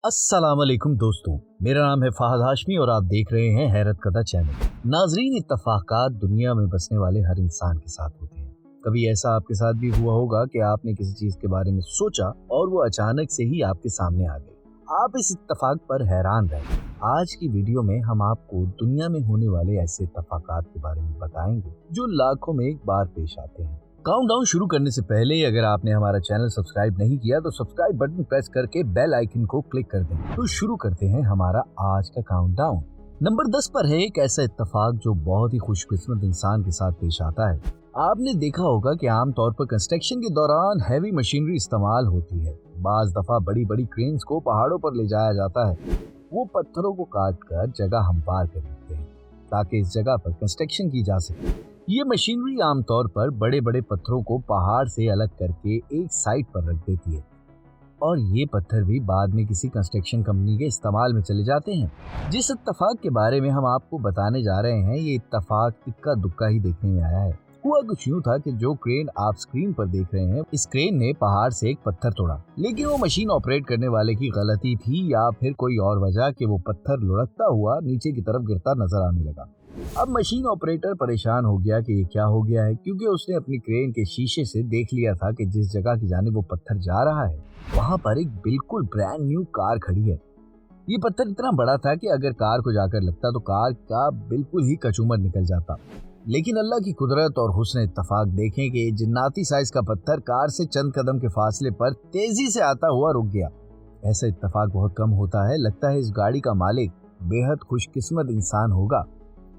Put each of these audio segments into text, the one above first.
अस्सलाम वालेकुम दोस्तों, मेरा नाम है फहद हाशमी और आप देख रहे हैं हैरत कदा चैनल। नाजरीन, इत्तफाकात दुनिया में बसने वाले हर इंसान के साथ होते हैं। कभी ऐसा आपके साथ भी हुआ होगा कि आपने किसी चीज के बारे में सोचा और वो अचानक से ही आपके सामने आ गई। आप इस इत्तफाक पर हैरान रह गए। आज की वीडियो में हम आपको दुनिया में होने वाले ऐसे इत्तफाकात के बारे में बताएंगे जो लाखों में एक बार पेश आते हैं। काउंटडाउन शुरू करने से पहले अगर आपने हमारा चैनल सब्सक्राइब नहीं किया तो सब्सक्राइब बटन प्रेस करके बेल आइकन को क्लिक कर दें। तो शुरू करते हैं हमारा आज का काउंटडाउन। नंबर 10 पर है एक ऐसा इत्तेफाक जो बहुत ही खुशकिस्मत इंसान के साथ पेश आता है। आपने देखा होगा कि आमतौर पर कंस्ट्रक्शन के दौरान हैवी मशीनरी इस्तेमाल होती है। बाज दफा बड़ी बड़ी क्रेन्स को पहाड़ों पर ले जाया जाता है। वो पत्थरों को काट कर जगह हमवार कर देते हैं ताकि इस जगह पर कंस्ट्रक्शन की जा सके। ये मशीनरी आमतौर पर बड़े बड़े पत्थरों को पहाड़ से अलग करके एक साइड पर रख देती है और ये पत्थर भी बाद में किसी कंस्ट्रक्शन कंपनी के इस्तेमाल में चले जाते हैं। जिस इत्तफाक के बारे में हम आपको बताने जा रहे हैं, ये इत्तफाक इक्का दुक्का ही देखने में आया है। हुआ कुछ यूं था कि जो क्रेन आप स्क्रीन पर देख रहे हैं, इस क्रेन ने पहाड़ से एक पत्थर तोड़ा, लेकिन वो मशीन ऑपरेट करने वाले की गलती थी या फिर कोई और वजह कि वो पत्थर लुढ़कता हुआ नीचे की तरफ गिरता नजर आने लगा। अब मशीन ऑपरेटर परेशान हो गया कि ये क्या हो गया है, क्योंकि उसने अपनी क्रेन के शीशे से देख लिया था कि जिस जगह की जाने वो पत्थर जा रहा है वहां पर एक बिल्कुल ब्रांड न्यू कार खड़ी है। ये पत्थर इतना बड़ा था कि अगर कार को जाकर लगता तो कार का बिल्कुल ही कचूमर निकल जाता। लेकिन अल्लाह की कुदरत और हुस्न इत्तफाक देखें कि जिन्नाती साइज का पत्थर कार से चंद कदम के फासले पर तेजी से आता हुआ रुक गया। ऐसा इत्तफाक बहुत कम होता है। लगता है इस गाड़ी का मालिक बेहद खुशकिस्मत इंसान होगा।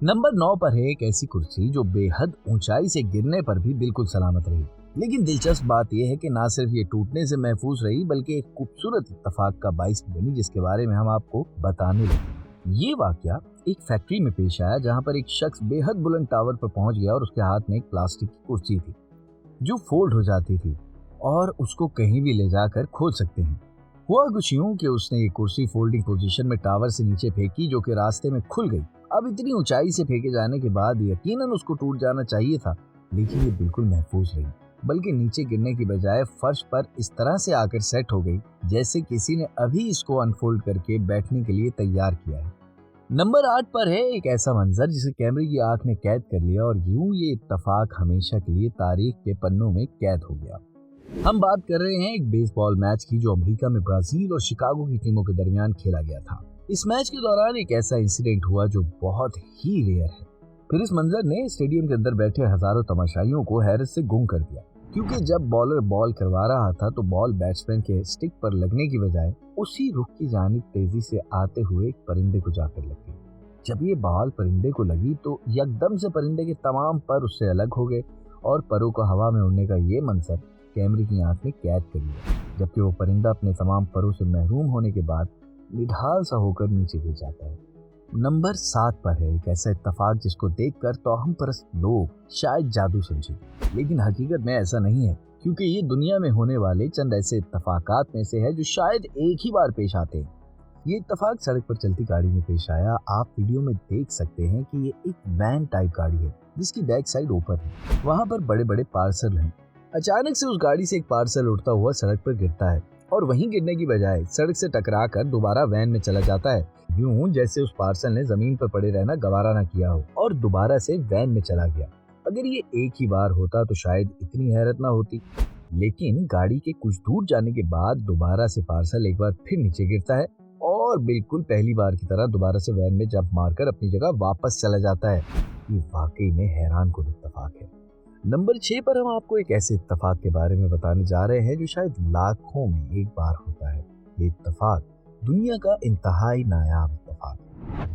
नंबर 9 पर है एक ऐसी कुर्सी जो बेहद ऊंचाई से गिरने पर भी बिल्कुल सलामत रही। लेकिन दिलचस्प बात यह है कि ना सिर्फ ये टूटने से महफूज रही बल्कि एक खूबसूरत इत्तफाक का बाइस बनी, जिसके बारे में हम आपको बताने लगे। ये वाकया एक फैक्ट्री में पेश आया जहां पर एक शख्स बेहद बुलंद टावर पर पहुंच गया और उसके हाथ में एक प्लास्टिक की कुर्सी थी जो फोल्ड हो जाती थी और उसको कहीं भी ले जाकर खोल सकते हैं। हुआ कुछ यूं कि उसने ये कुर्सी फोल्डिंग पोजीशन में टावर से नीचे फेंकी, जो कि रास्ते में खुल गई। अब इतनी ऊंचाई से फेंके जाने के बाद यकीनन उसको टूट जाना चाहिए था, लेकिन ये बिल्कुल महफूज रही, बल्कि नीचे गिरने की बजाय फर्श पर इस तरह से आकर सेट हो गई जैसे किसी ने अभी इसको अनफोल्ड करके बैठने के लिए तैयार किया है। नंबर 8 पर है एक ऐसा मंजर जिसे कैमरे की आंख ने कैद कर लिया और यूं ये इत्तफाक हमेशा के लिए तारीख के पन्नों में कैद हो गया। हम बात कर रहे हैं एक बेसबॉल मैच की जो अमेरिका में ब्राजील और शिकागो की टीमों के दरमियान खेला गया था। इस मैच के दौरान एक ऐसा इंसिडेंट हुआ जो बहुत ही रेयर है। फिर इस मंजर ने स्टेडियम के अंदर बैठे हजारों तमाशाइयों को हैरत से गुम कर दिया, क्योंकि जब बॉलर बॉल करवा रहा था तो बॉल बैट्समैन के स्टिक पर लगने की बजाय उसी रुख की जानिब तेजी से आते हुए एक परिंदे को जाकर लग गई। जब ये बॉल परिंदे को लगी तो यकदम से परिंदे के तमाम पर उससे अलग हो गए और परों को हवा में उड़ने का ये मंजर कैमरे की आंख में कैद कर लिया, जबकि वो परिंदा अपने तमाम परों से महरूम होने के बाद निढाल सा होकर नीचे गिर जाता है। नंबर 7 पर है एक ऐसा इत्तफाक जिसको देखकर तौहम परस्त लोग शायद जादू समझे, लेकिन हकीकत में ऐसा नहीं है, क्योंकि ये दुनिया में होने वाले चंद ऐसे इत्तफाकात में से है जो शायद एक ही बार पेश आते हैं। ये इत्तफाक सड़क पर चलती गाड़ी में पेश आया। आप वीडियो में देख सकते हैं कि ये एक वैन टाइप गाड़ी है जिसकी बैक साइड ओपन है। वहाँ पर बड़े बड़े पार्सल हैं। अचानक से उस गाड़ी से एक पार्सल उड़ता हुआ सड़क पर गिरता है और वहीं गिरने की बजाय सड़क से टकरा कर दोबारा वैन में चला जाता है, यूं जैसे उस पार्सल ने जमीन पर पड़े रहना गवारा ना किया हो और दोबारा से वैन में चला गया। अगर ये एक ही बार होता तो शायद इतनी हैरत ना होती, लेकिन गाड़ी के कुछ दूर जाने के बाद दोबारा से पार्सल एक बार फिर नीचे गिरता है और बिल्कुल पहली बार की तरह दोबारा से वैन में जंप मारकर अपनी जगह वापस चला जाता है। ये वाकई में हैरान कुन इत्तफाक है। नंबर 6 पर हम आपको एक ऐसे इत्तफाक के बारे में बताने जा रहे हैं जो शायद लाखों में एक बार होता है। ये इत्तफाक दुनिया का इंतहाई नायाब इत्तफाक है।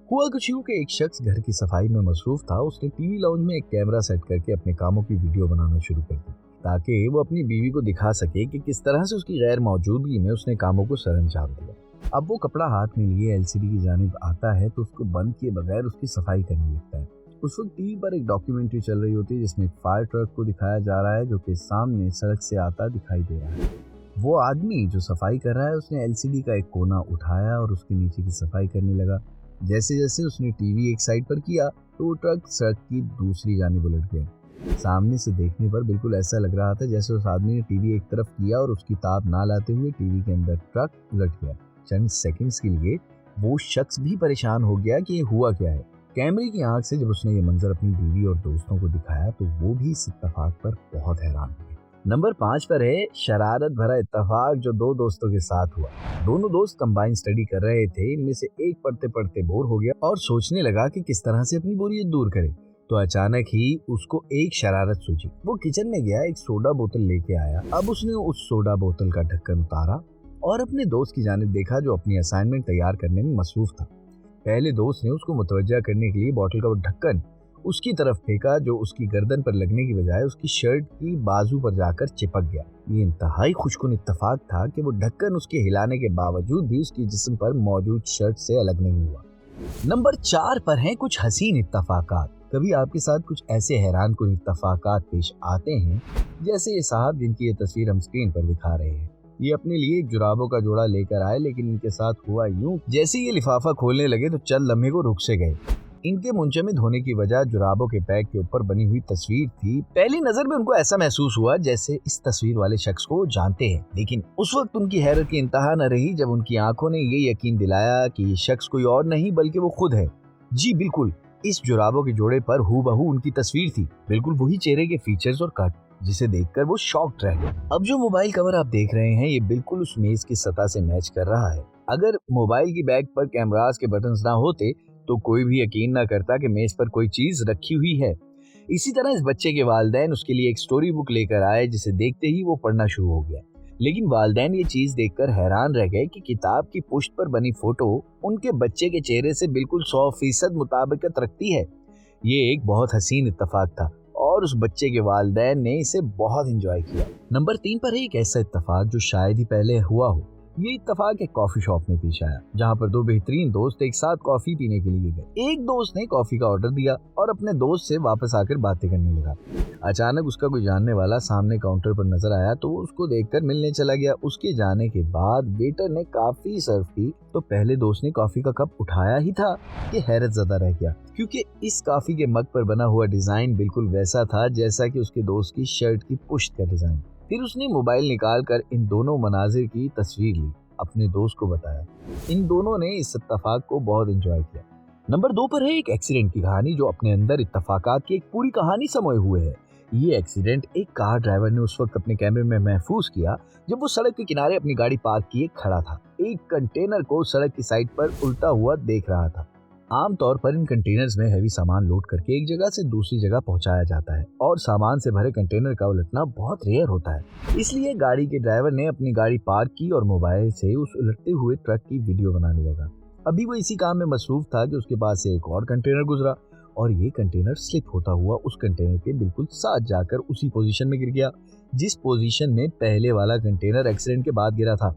हुआ कुछ यूं कि एक शख्स घर की सफाई में मसरूफ था। उसने टीवी लाउंज में एक कैमरा सेट करके अपने कामों की वीडियो बनाना शुरू कर दी ताकि वो अपनी बीवी को दिखा सके कि किस तरह से उसकी गैर मौजूदगी में उसने कामों को सरअंजाम दिया। अब वो कपड़ा हाथ में लिए एलसीडी की जानिब आता है तो उसको बंद किए बगैर उसकी सफाई करने लगता है। उस वक्त टीवी पर एक डॉक्यूमेंट्री चल रही होती है जिसमें एक फायर ट्रक को दिखाया जा रहा है जो कि सामने सड़क से आता दिखाई दे रहा है। वो आदमी जो सफाई कर रहा है उसने एलसीडी का एक कोना उठाया और उसके नीचे की सफाई करने लगा। जैसे जैसे उसने टीवी एक साइड पर किया तो वो ट्रक सड़क की दूसरी जानिब उलट गया। सामने से देखने पर बिल्कुल ऐसा लग रहा था जैसे उस आदमी ने टीवी एक तरफ किया और उसकी ताब ना लाते हुए टीवी के अंदर ट्रक उलट गया। चंद सेकंड्स के लिए वो शख्स भी परेशान हो गया कि ये हुआ क्या है। कैमरे की आंख से जब उसने ये मंजर अपनी बीवी और दोस्तों को दिखाया तो वो भी इस इत्तेफाक पर बहुत हैरान हुए। नंबर 5 पर है शरारत भरा इत्तेफाक जो दो दोस्तों के साथ हुआ। दोनों दोस्त कंबाइन स्टडी कर रहे थे। इनमें से एक पढ़ते पढ़ते बोर हो गया और सोचने लगा कि किस तरह से अपनी बोरियत दूर करे। तो अचानक ही उसको एक शरारत सूझी। वो किचन में गया, एक सोडा बोतल लेके आया। अब उसने उस सोडा बोतल का ढक्कन उतारा और अपने दोस्त की जानिब देखा जो अपनी असाइनमेंट तैयार करने में मसरूफ था। पहले दोस्त ने उसको मुतवज्जा करने के लिए बोतल का वो ढक्कन उसकी तरफ फेंका जो उसकी गर्दन पर लगने की बजाय उसकी शर्ट की बाजू पर जाकर चिपक गया। ये इंतहाई खुशकुन इत्तेफाक था कि वो ढक्कन उसके हिलाने के बावजूद भी उसकी जिस्म पर मौजूद शर्ट से अलग नहीं हुआ। नंबर 4 पर हैं कुछ हसीन इत्तेफाकात। कभी आपके साथ कुछ ऐसे हैरान कुन इत्तेफाकात पेश आते हैं जैसे ये साहब जिनकी ये तस्वीर हम स्क्रीन पर दिखा रहे हैं। ये अपने लिए एक जुराबों का जोड़ा लेकर आए, लेकिन इनके साथ हुआ यूं, जैसे ये लिफाफा खोलने लगे तो चंद लम्हे को रुक से गए। इनके मुंजमद होने की वजह जुराबों के पैक के ऊपर बनी हुई तस्वीर थी। पहली नजर में उनको ऐसा महसूस हुआ जैसे इस तस्वीर वाले शख्स को जानते हैं, लेकिन उस वक्त उनकी हैरत की इंतहा न रही जब उनकी आंखों ने ये यकीन दिलाया कि ये शख्स कोई और नहीं बल्कि वो खुद है। जी बिल्कुल, इस जुराबों के जोड़े पर हूबहू उनकी तस्वीर थी, बिल्कुल वही चेहरे के फीचर्स और कट, जिसे देखकर वो शॉक्ड रह गए। अब जो मोबाइल कवर आप देख रहे हैं ये बिल्कुल उस मेज की सतह से मैच कर रहा है। अगर मोबाइल की बैक पर कैमरास के बटन्स ना होते तो कोई भी यकीन ना करता कि मेज पर कोई चीज रखी हुई है। इसी तरह इस बच्चे के वालिदैन उसके लिए एक स्टोरी बुक लेकर आए जिसे देखते ही वो पढ़ना शुरू हो गया। लेकिन वालिदैन ये चीज देखकर हैरान रह गए कि किताब की पुष्ट पर बनी फोटो उनके बच्चे के चेहरे से बिल्कुल 100% मुताबिकत रखती है। ये एक बहुत हसीन इत्तेफाक था और उस बच्चे के वालिदैन ने इसे बहुत एंजॉय किया। नंबर 3 पर है एक ऐसा इत्तेफाक जो शायद ही पहले हुआ हो। ये इत्तेफाक एक कॉफी शॉप में पेश आया जहाँ पर दो बेहतरीन दोस्त एक साथ कॉफी पीने के लिए गए। एक दोस्त ने कॉफी का ऑर्डर दिया और अपने दोस्त से वापस आकर बातें करने लगा। अचानक उसका कोई जानने वाला सामने काउंटर पर नजर आया तो उसको देखकर मिलने चला गया। उसके जाने के बाद वेटर ने काफी सर्व की तो पहले दोस्त ने कॉफी का कप उठाया ही था कि हैरत ज़दा रह गया, क्योंकि इस कॉफी के मग पर बना हुआ डिजाइन बिल्कुल वैसा था जैसा कि उसके दोस्त की शर्ट की पुश्त का डिजाइन। फिर उसने मोबाइल निकाल कर इन दोनों मनाजिर की तस्वीर ली, अपने दोस्त को बताया। इन दोनों ने इस इत्तेफाक को बहुत एंजॉय किया। नंबर 2 पर है एक एक्सीडेंट की कहानी जो अपने अंदर इत्तेफाकात की एक पूरी कहानी समोए हुए है। ये एक्सीडेंट एक कार ड्राइवर ने उस वक्त अपने कैमरे में महफूज किया जब वो सड़क के किनारे अपनी गाड़ी पार्क किए खड़ा था। एक कंटेनर को सड़क की साइड पर उल्टा हुआ देख रहा था। आमतौर पर इन कंटेनर्स में हैवी सामान लोड करके एक जगह से दूसरी जगह पहुंचाया जाता है और सामान से भरे कंटेनर का उलटना बहुत रेयर होता है। इसलिए गाड़ी के ड्राइवर ने अपनी गाड़ी पार्क की और मोबाइल से उस उलटते हुए ट्रक की वीडियो बनाने लगा। अभी वो इसी काम में मसरूफ था कि उसके पास से एक और कंटेनर गुजरा और ये कंटेनर स्लिप होता हुआ उस कंटेनर के बिल्कुल साथ जाकर उसी पोजीशन में गिर गया जिस पोजीशन में पहले वाला कंटेनर एक्सीडेंट के बाद गिरा था।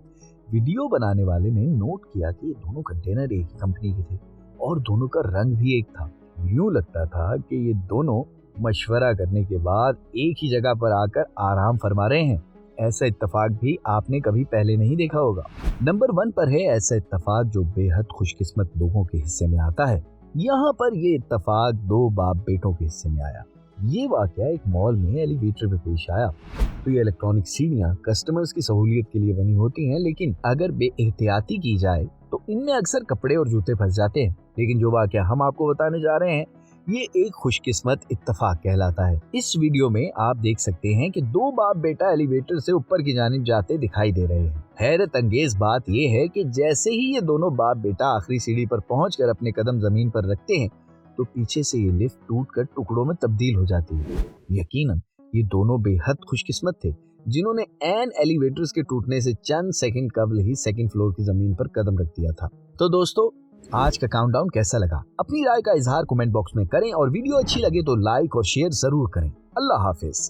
वीडियो बनाने वाले ने नोट किया कि ये दोनों कंटेनर एक ही कंपनी के थे और दोनों का रंग भी एक था। यूं लगता था कि ये दोनों मशवरा करने के बाद एक ही जगह पर आकर आराम फरमा रहे हैं। ऐसा इत्तेफाक भी आपने कभी पहले नहीं देखा होगा। नंबर 1 पर है ऐसा इत्तेफाक जो बेहद खुशकिस्मत लोगों के हिस्से में आता है। यहाँ पर ये इत्तेफाक 2 बाप बेटों के हिस्से में आया। ये वाकया एक मॉल में एलिवेटर में पेश आया। तो ये इलेक्ट्रॉनिक सीढ़ियाँ कस्टमर्स की सहूलियत के लिए बनी होती हैं, लेकिन अगर बेएहतियाती की जाए तो इनमें अक्सर कपड़े और जूते फंस जाते हैं। लेकिन जो वाकया हम आपको बताने जा रहे हैं ये एक खुशकिस्मत इत्तेफाक कहलाता है। इस वीडियो में आप देख सकते हैं कि 2 बाप बेटा एलिवेटर से ऊपर की जानिब जाते दिखाई दे रहे हैं। हैरत अंगेज बात यह है कि जैसे ही ये दोनों बाप बेटा आखिरी सीढ़ी पर पहुंचकर अपने कदम जमीन पर रखते हैं तो पीछे से ये लिफ्ट टूटकर टुकड़ों में तब्दील हो जाती है। यकीनन ये दोनों बेहद खुशकिस्मत थे जिन्होंने एन एलिवेटर्स के टूटने से चंद सेकंड कबल ही सेकंड फ्लोर की जमीन पर कदम रख दिया था। तो दोस्तों आज का काउंटडाउन कैसा लगा? अपनी राय का इजहार कमेंट बॉक्स में करें और वीडियो अच्छी लगे तो लाइक और शेयर जरूर करें। अल्लाह हाफिज।